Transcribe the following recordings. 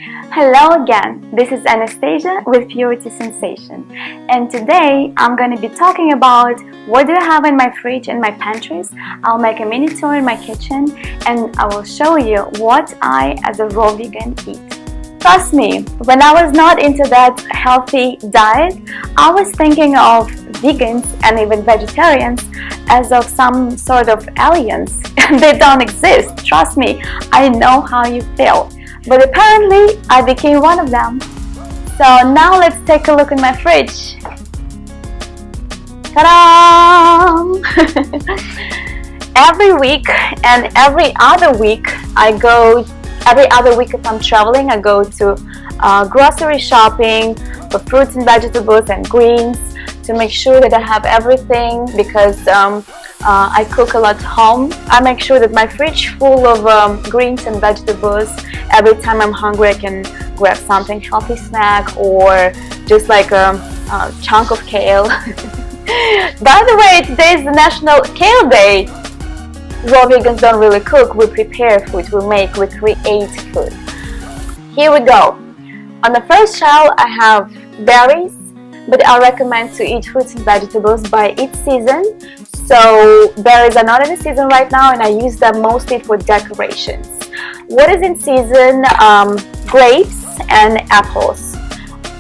Hello again, this is Anastasia with Purity Sensation, and today I'm going to be talking about what do I have in my fridge and my pantries. I'll make a mini tour in my kitchen and I will show you what I as a raw vegan eat. Trust me, when I was not into that healthy diet, I was thinking of vegans and even vegetarians as of some sort of aliens. They don't exist, trust me, I know how you feel. But apparently, I became one of them. So now let's take a look in my fridge. Ta-da! Every week and every other week if I'm traveling, I go to grocery shopping for fruits and vegetables and greens to make sure that I have everything because I cook a lot home. I make sure that my fridge full of greens and vegetables. Every time I'm hungry, I can grab something healthy snack or just like a chunk of kale. By the way, today is the National Kale Day. Raw vegans don't really cook, we prepare food, we create food. Here we go. On the first shelf I have berries, but I recommend to eat fruits and vegetables by each season. So berries are not in the season right now and I use them mostly for decorations. What is in season? Grapes and apples.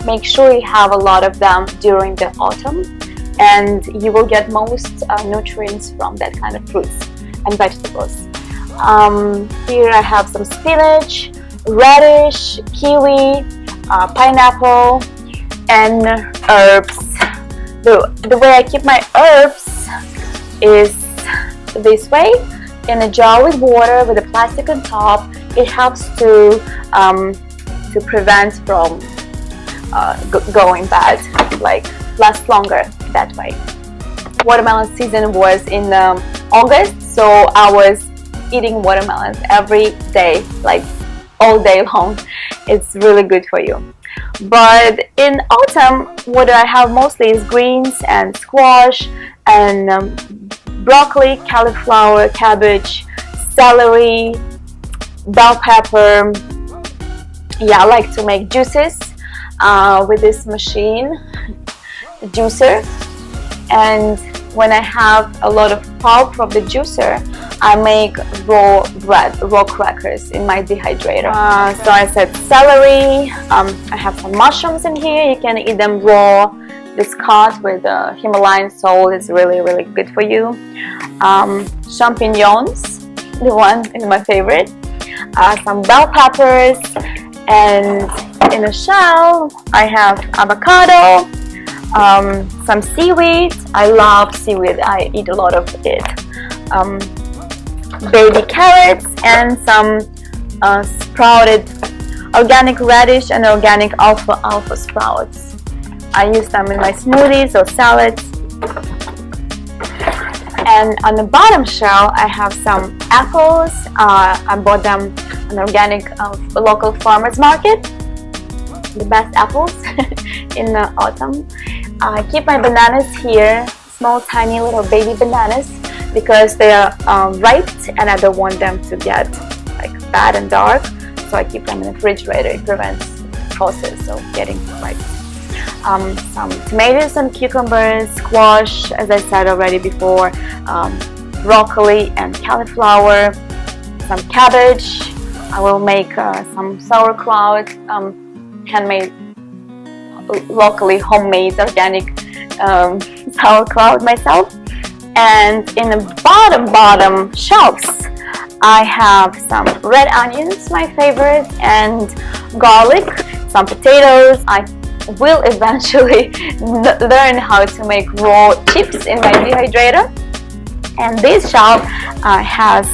Make sure you have a lot of them during the autumn and you will get most nutrients from that kind of fruits and vegetables. Here I have some spinach, radish, kiwi, pineapple, and herbs. The way I keep my herbs is this way, in a jar with water with a plastic on top. It helps to prevent from going bad, like last longer that way. Watermelon season was in August, so I was eating watermelons every day, like all day long. It's really good for you. But in autumn, what I have mostly is greens and squash and broccoli, cauliflower, cabbage, celery, bell pepper. Yeah, I like to make juices with this machine, the juicer. And when I have a lot of pulp from the juicer, I make raw crackers in my dehydrator. So I said celery, I have some mushrooms in here, you can eat them raw. This cut with Himalayan salt is really, really good for you. Champignons, the one is my favorite. Some bell peppers, and in a shell I have avocado, some seaweed. I love seaweed, I eat a lot of it. Baby carrots and some sprouted organic radish and organic alpha sprouts. I use them in my smoothies or salads. And on the bottom shelf I have some apples. I bought them on organic local farmers market. The best apples in the autumn. I keep my bananas here, small tiny little baby bananas, because they are ripe and I don't want them to get like bad and dark. So I keep them in the refrigerator. It prevents the process of getting ripe. Some tomatoes and cucumbers, squash, as I said already before, broccoli and cauliflower, some cabbage. I will make some sauerkraut, handmade, locally homemade organic sauerkraut myself. And in the bottom shelves I have some red onions, my favorite, and garlic, some potatoes. I will eventually learn how to make raw chips in my dehydrator. And this shelf has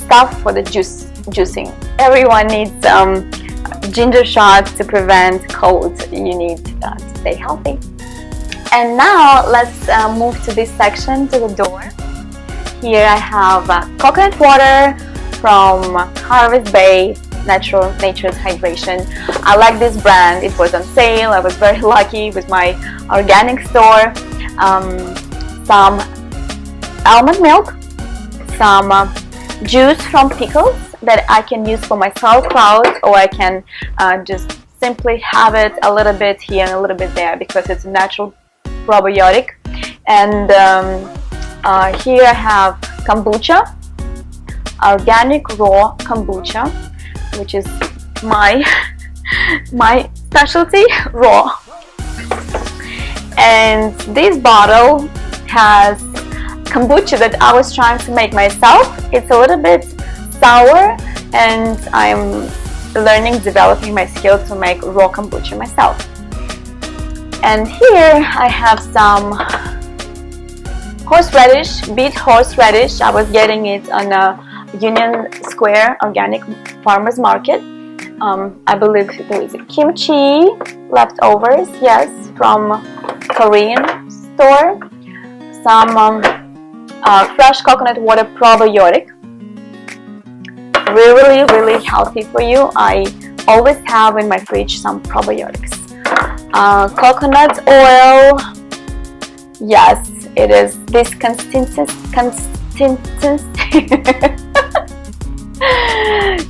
stuff for the juicing. Everyone needs ginger shots to prevent cold. You need to stay healthy. And now let's move to this section, to the door. Here I have coconut water from Harvest Bay, Nature's Hydration. I like this brand. It was on sale. I was very lucky with my organic store. Some almond milk, some juice from pickles that I can use for my sauerkraut, or I can just simply have it a little bit here and a little bit there, because it's a natural probiotic. And here I have kombucha, organic raw kombucha, which is my specialty, raw. And this bottle has kombucha that I was trying to make myself. It's a little bit sour, and I'm learning, developing my skill to make raw kombucha myself. And here I have some horseradish, beet horseradish. I was getting it on a Union Square organic farmers market. I believe there is a kimchi leftovers, yes, from Korean store. Some fresh coconut water probiotic. Really healthy for you. I always have in my fridge some probiotics. Coconut oil. Yes, it is this consistency.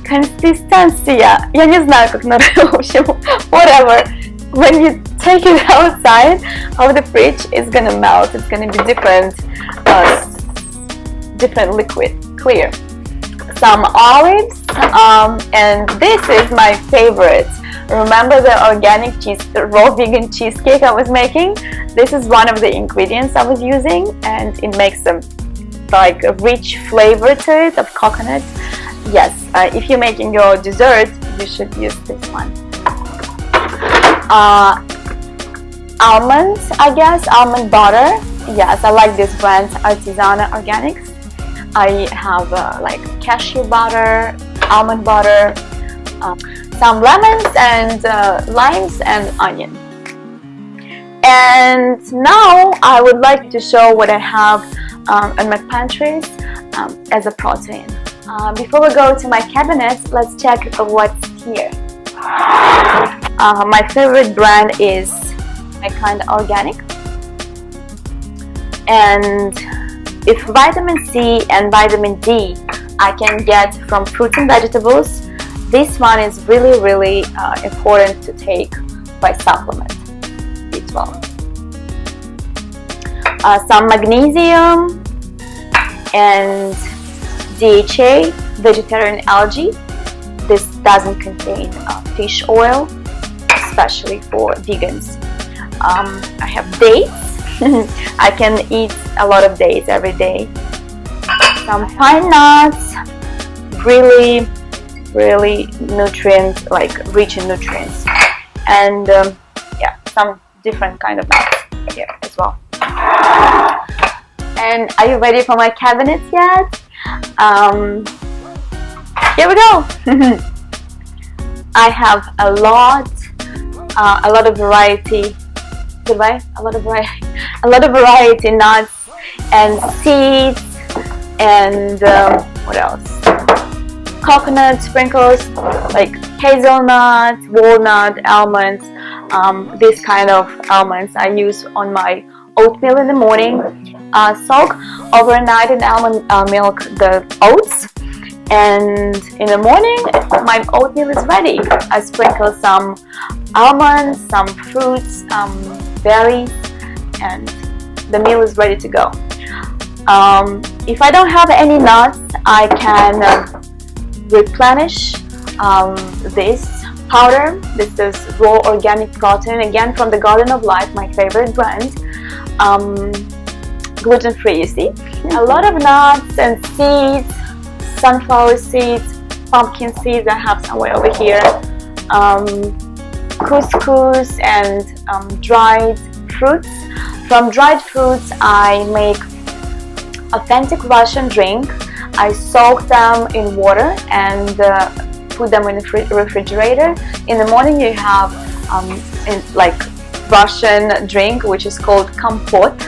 Консистенция. Я не знаю, как на в общем, whatever. When you take it outside of the fridge, it's gonna melt. It's gonna be different liquid, clear. Some olives, and this is my favorite. Remember the organic cheese, the raw vegan cheesecake I was making? This is one of the ingredients I was using, and it makes a rich flavor to it of coconut. Yes, if you're making your dessert, you should use this one. Almonds, I guess, almond butter. Yes, I like this brand, Artisanal Organics. I have cashew butter, almond butter, some lemons and limes and onion. And now I would like to show what I have in my pantries as a protein. Before we go to my cabinet, let's check what's here. My favorite brand is My Kind Organic. And if vitamin C and vitamin D I can get from fruits and vegetables, this one is really important to take by supplement, B12. Some magnesium and DHA, vegetarian algae. This doesn't contain fish oil, especially for vegans. I have dates. I can eat a lot of dates every day. Some pine nuts, really nutrient, rich in nutrients. And yeah, some different kind of nuts here as well. And are you ready for my cabinet yet? Here we go. I have a lot of variety. A lot of variety nuts and seeds and what else? Coconut sprinkles, like hazelnut, walnut, almonds. This kind of almonds I use on my oatmeal in the morning. Soak overnight in almond milk the oats, and in the morning my oatmeal is ready. I sprinkle some almonds, some fruits, berries, and the meal is ready to go. If I don't have any nuts, I can replenish this powder. This is raw organic protein, again from the Garden of Life, my favorite brand. Gluten-free, you see. A lot of nuts and seeds, sunflower seeds, pumpkin seeds I have somewhere over here, couscous and dried fruits. From dried fruits I make authentic Russian drink. I soak them in water and put them in the refrigerator. In the morning you have Russian drink which is called compote.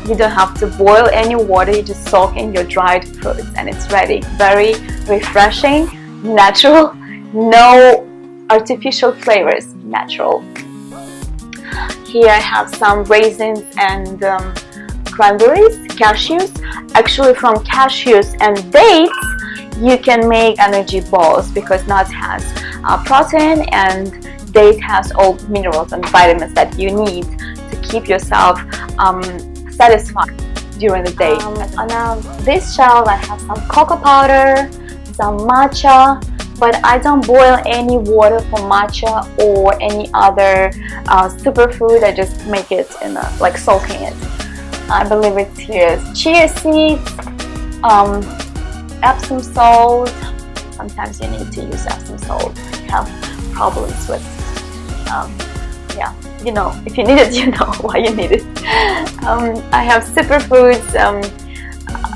You don't have to boil any water, you just soak in your dried fruits and it's ready. Very refreshing, natural, no artificial flavors, natural. Here I have some raisins and cranberries, cashews. Actually from cashews and dates you can make energy balls because nuts has protein and date has all minerals and vitamins that you need to keep yourself satisfied during the day. On this shelf I have some cocoa powder, some matcha, but I don't boil any water for matcha or any other superfood. I just make it in like soaking it. I believe it's here. Chia seeds, Epsom salt. Sometimes you need to use Epsom salt if you have problems with, yeah, you know, if you need it, you know why you need it. I have Superfoods,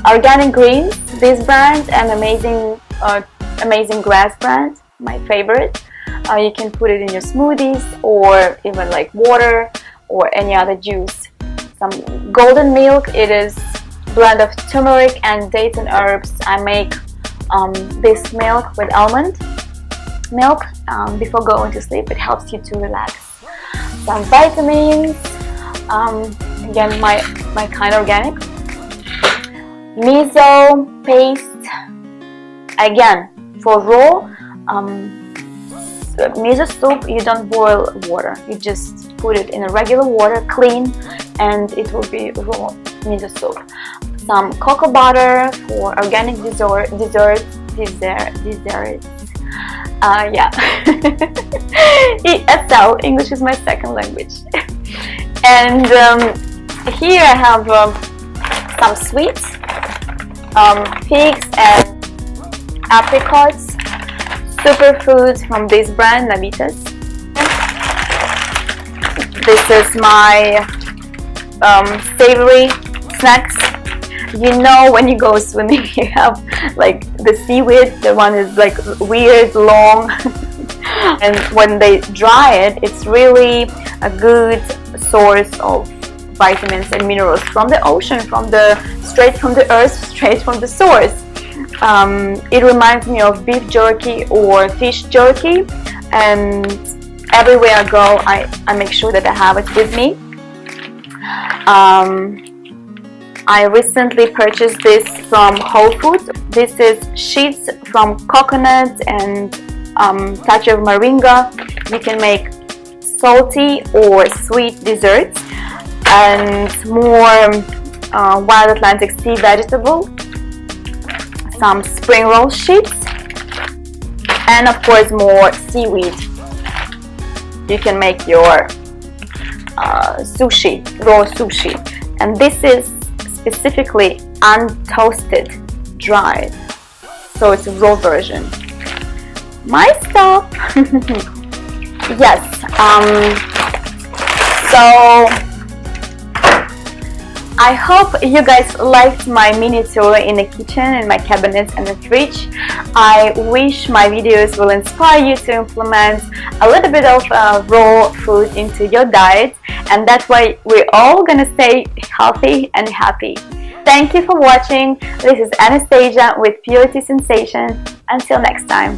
organic greens, this brand, and amazing grass brand, my favorite. You can put it in your smoothies or even like water or any other juice. Some golden milk, it is blend of turmeric and dates and herbs. I make this milk with almond milk before going to sleep. It helps you to relax. Some vitamins, again my kind organic. Miso paste, again for raw miso soup. You don't boil water, you just put it in a regular water, clean, and it will be raw miso soup. Some cocoa butter for organic desserts. Yeah. ESL, English is my second language. And here I have some sweets, figs and apricots, Superfoods from this brand, Navitas. This is my savory snacks. You know, when you go swimming, you have like the seaweed, the one is like weird, long, and when they dry it, it's really a good source of vitamins and minerals from the ocean, straight from the earth, straight from the source. It reminds me of beef jerky or fish jerky, and everywhere I go, I make sure that I have it with me. I recently purchased this from Whole Foods. This is sheets from coconut and touch of moringa. You can make salty or sweet desserts, and more wild Atlantic sea vegetable, some spring roll sheets, and of course more seaweed. You can make your sushi, raw sushi, and this is specifically untoasted, dried, so it's a raw version. My stuff. Yes. So I hope you guys liked my mini tour in the kitchen, in my cabinets and the fridge. I wish my videos will inspire you to implement a little bit of raw food into your diet, and that way we're all gonna stay healthy and happy. Thank you for watching. This is Anastasia with Purity Sensation. Until next time.